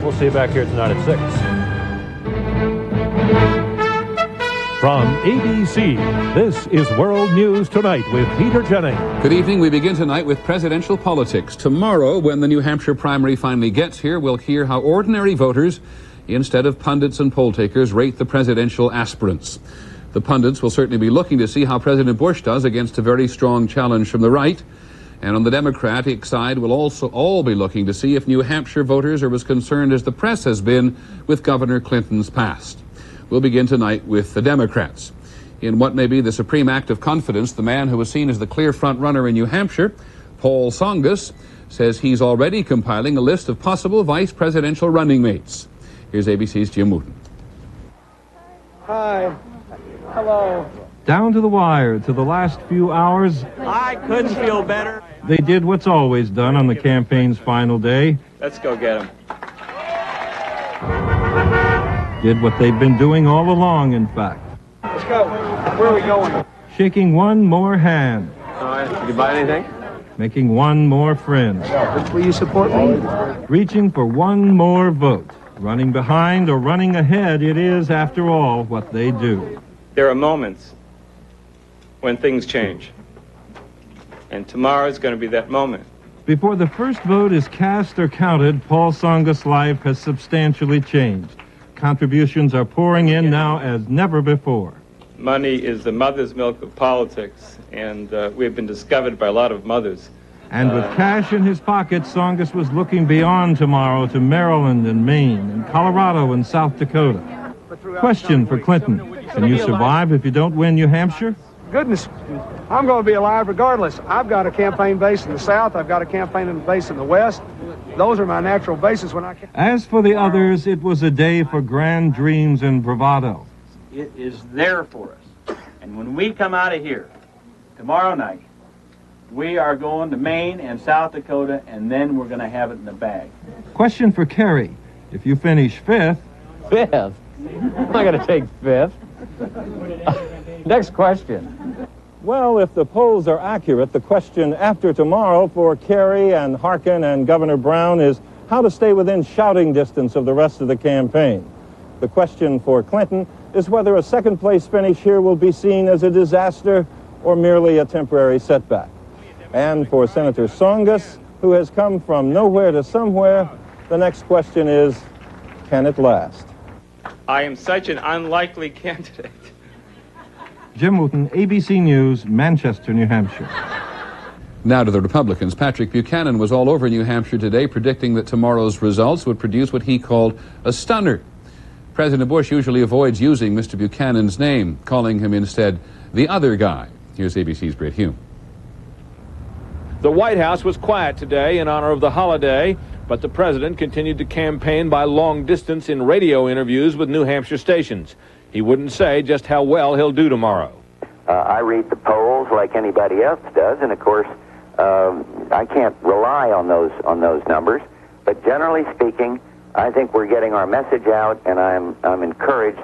We'll see you back here tonight at 6. From ABC, this is World News Tonight with Peter Jennings. Good evening. We begin tonight with presidential politics. Tomorrow, when the New Hampshire primary finally gets here, we'll hear how ordinary voters, instead of pundits and poll takers, rate the presidential aspirants. The pundits will certainly be looking to see how President Bush does against a very strong challenge from the right. And on the Democratic side, we'll also all be looking to see if New Hampshire voters are as concerned as the press has been with Governor Clinton's past. We'll begin tonight with the Democrats. In what may be the supreme act of confidence, the man who was seen as the clear front-runner in New Hampshire, Paul Tsongas, says he's already compiling a list of possible vice presidential running mates. Here's ABC's Jim Wooten. Hi. Hello. Down to the wire, to the last few hours. I couldn't feel better. They did what's always done on the campaign's final day. Let's go get him. Did what they've been doing all along, in fact. Let's go. Where are we going? Shaking one more hand. All right. Did you buy anything? Making one more friend. Will you support me? Reaching for one more vote. Running behind or running ahead, it is, after all, what they do. There are moments when things change. And tomorrow is going to be that moment. Before the first vote is cast or counted, Paul Tsongas' life has substantially changed. Contributions are pouring in now as never before. Money is the mother's milk of politics, and we've been discovered by a lot of mothers. And with cash in his pocket, Tsongas was looking beyond tomorrow to Maryland and Maine and Colorado and South Dakota. Question for Clinton. Can you survive if you don't win New Hampshire? Goodness, I'm going to be alive regardless. I've got a campaign base in the South. I've got a campaign base in the West. Those are my natural bases when I can. As for the others, it was a day for grand dreams and bravado. It is there for us. And when we come out of here tomorrow night, we are going to Maine and South Dakota, and then we're going to have it in the bag. Question for Kerry. If you finish fifth... Fifth? I'm not going to take fifth. Next question. Well, if the polls are accurate, the question after tomorrow for Kerry and Harkin and Governor Brown is how to stay within shouting distance of the rest of the campaign. The question for Clinton is whether a second-place finish here will be seen as a disaster or merely a temporary setback. And for Senator Tsongas, who has come from nowhere to somewhere, the next question is, can it last? I am such an unlikely candidate. Jim Wooten, ABC News, Manchester, New Hampshire. Now to the Republicans. Patrick Buchanan was all over New Hampshire today, predicting that tomorrow's results would produce what he called a stunner. President Bush usually avoids using Mr. Buchanan's name, calling him instead the other guy. Here's ABC's Britt Hume. The White House was quiet today in honor of the holiday, but the president continued to campaign by long distance in radio interviews with New Hampshire stations. He wouldn't say just how well he'll do tomorrow. I read the polls like anybody else does, and of course, I can't rely on those numbers. But generally speaking, I think we're getting our message out, and I'm encouraged.